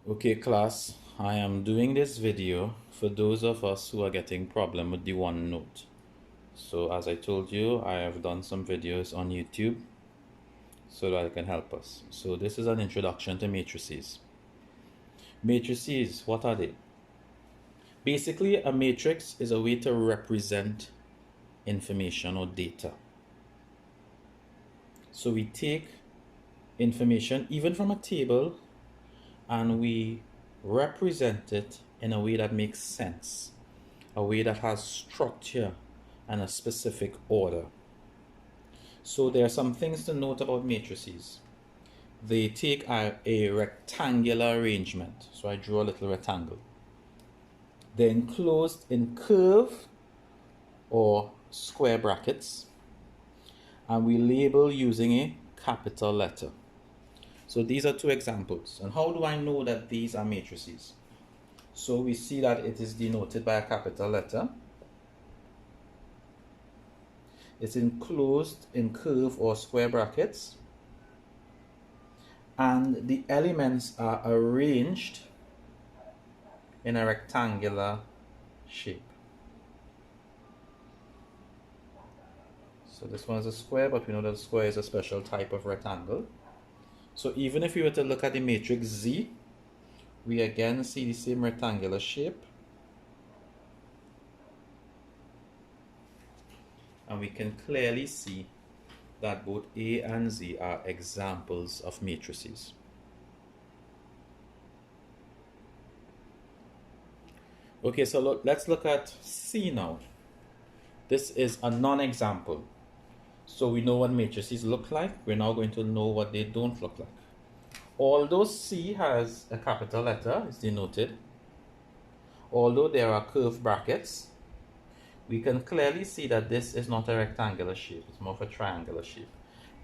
Okay class, I am doing this video for those of us who are getting problem with the OneNote. So as I told you, I have done some videos on YouTube so that it can help us. So this is an introduction to matrices. Matrices, what are they? Basically, a matrix is a way to represent information or data. So we take information even from a table and we represent it in a way that makes sense, a way that has structure and a specific order. So there are some things to note about matrices. They take a rectangular arrangement. So I draw a little rectangle. They're enclosed in curve or square brackets, and we label using a capital letter. So these are two examples. And how do I know that these are matrices? So we see that it is denoted by a capital letter. It's enclosed in curve or square brackets. And the elements are arranged in a rectangular shape. So this one is a square, but we know that a square is a special type of rectangle. So even if we were to look at the matrix Z, we again see the same rectangular shape. And we can clearly see that both A and Z are examples of matrices. Okay, so let's look at C now. This is a non-example. So we know what matrices look like. We're now going to know what they don't look like. Although C has a capital letter, it's denoted, although there are curved brackets, we can clearly see that this is not a rectangular shape. It's more of a triangular shape.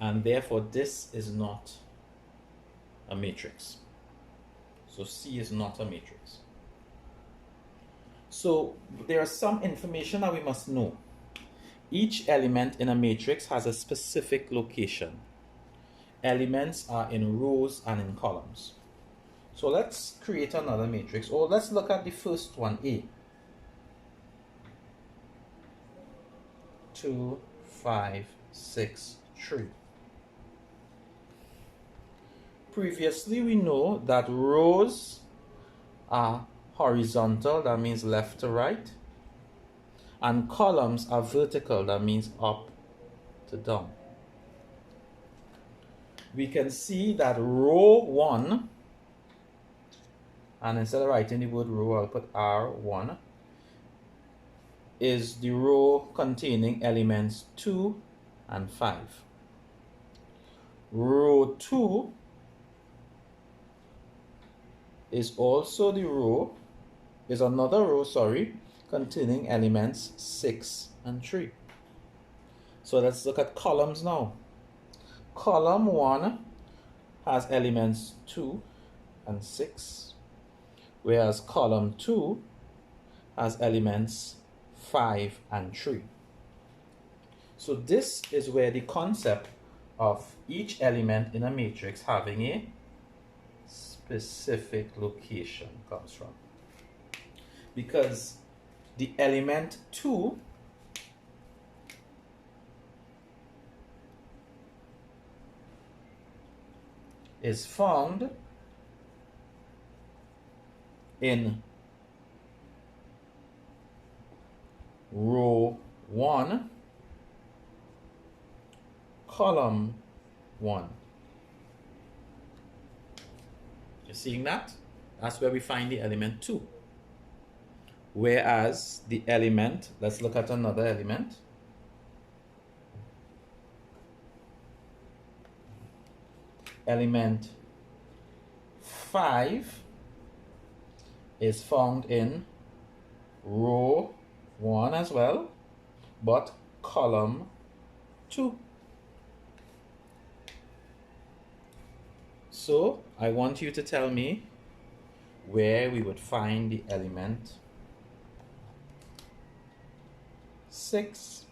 And therefore, this is not a matrix. So C is not a matrix. So there is some information that we must know. Each element in a matrix has a specific location. Elements are in rows and in columns. So let's create another matrix, or let's look at the first one, A. 2, 5, 6, 3. Previously, we know that rows are horizontal, that means left to right, and columns are vertical, that means up to down. We can see that row 1, and instead of writing the word row, I'll put R1, is the row containing elements 2 and 5. Row 2 is also the row, is another row, containing elements 6 and 3. So let's look at columns now. Column 1 has elements 2 and 6, whereas column 2 has elements 5 and 3. So this is where the concept of each element in a matrix having a specific location comes from. Because the element 2 is found in row 1, column 1. You're seeing that? That's where we find the element 2. Whereas the element, let's look at another element. Element 5 is found in row 1 as well, but column 2. So I want you to tell me where we would find the element 6